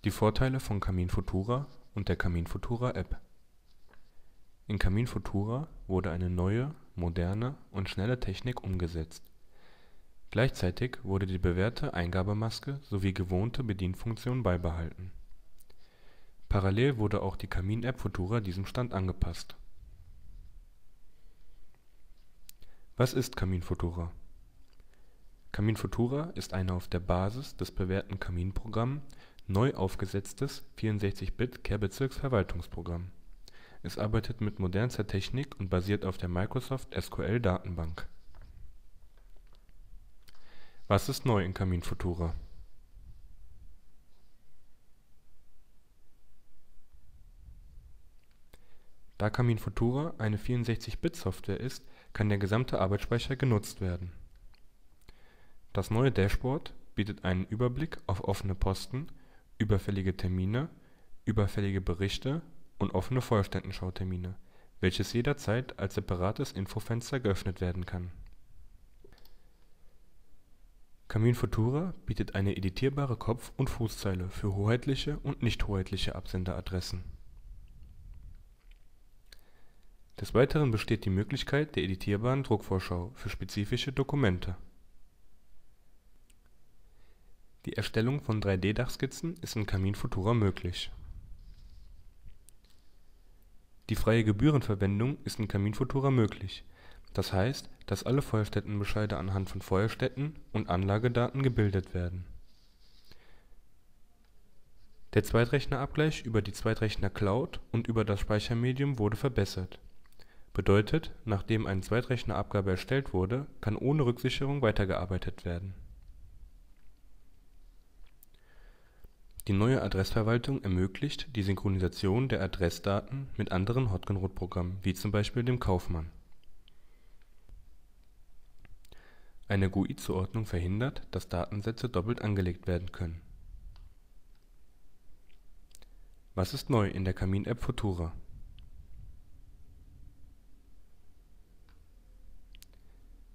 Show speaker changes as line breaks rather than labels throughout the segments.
Die Vorteile von Camin Futura und der Camin Futura App. In Camin Futura wurde eine neue, moderne und schnelle Technik umgesetzt. Gleichzeitig wurde die bewährte Eingabemaske sowie gewohnte Bedienfunktionen beibehalten. Parallel wurde auch die Camin-App Futura diesem Stand angepasst. Was ist Camin Futura? Camin Futura ist ein auf der Basis des bewährten Camin-Programm neu aufgesetztes 64-Bit-Kehrbezirksverwaltungsprogramm. Es arbeitet mit modernster Technik und basiert auf der Microsoft SQL Datenbank. Was ist neu in Camin Futura? Da Camin Futura eine 64-Bit-Software ist, kann der gesamte Arbeitsspeicher genutzt werden. Das neue Dashboard bietet einen Überblick auf offene Posten, überfällige Termine, überfällige Berichte und offene Vollständenschau-Termine, welches jederzeit als separates Infofenster geöffnet werden kann. Camin Futura bietet eine editierbare Kopf- und Fußzeile für hoheitliche und nicht hoheitliche Absenderadressen. Des Weiteren besteht die Möglichkeit der editierbaren Druckvorschau für spezifische Dokumente. Die Erstellung von 3D-Dachskizzen ist in Camin Futura möglich. Die freie Gebührenverwendung ist in Camin Futura möglich, das heißt, dass alle Feuerstättenbescheide anhand von Feuerstätten und Anlagedaten gebildet werden. Der Zweitrechnerabgleich über die Zweitrechner-Cloud und über das Speichermedium wurde verbessert. Bedeutet, nachdem eine Zweitrechnerabgabe erstellt wurde, kann ohne Rücksicherung weitergearbeitet werden. Die neue Adressverwaltung ermöglicht die Synchronisation der Adressdaten mit anderen Hotgenrot-Programmen, wie zum Beispiel dem Kaufmann. Eine GUI-Zuordnung verhindert, dass Datensätze doppelt angelegt werden können. Was ist neu in der Camin-App Futura?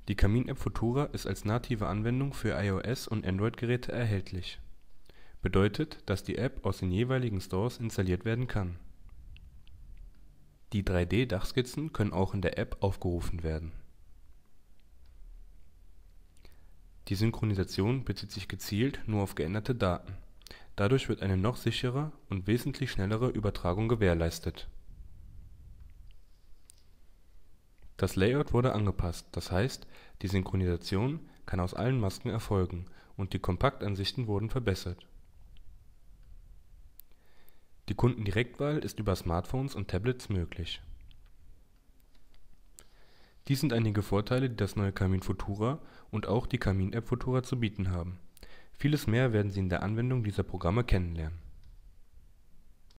Die Camin-App Futura ist als native Anwendung für iOS- und Android-Geräte erhältlich. Bedeutet, dass die App aus den jeweiligen Stores installiert werden kann. Die 3D-Dachskizzen können auch in der App aufgerufen werden. Die Synchronisation bezieht sich gezielt nur auf geänderte Daten. Dadurch wird eine noch sichere und wesentlich schnellere Übertragung gewährleistet. Das Layout wurde angepasst, das heißt, die Synchronisation kann aus allen Masken erfolgen und die Kompaktansichten wurden verbessert. Die Kundendirektwahl ist über Smartphones und Tablets möglich. Dies sind einige Vorteile, die das neue Camin Futura und auch die Camin-App Futura zu bieten haben. Vieles mehr werden Sie in der Anwendung dieser Programme kennenlernen.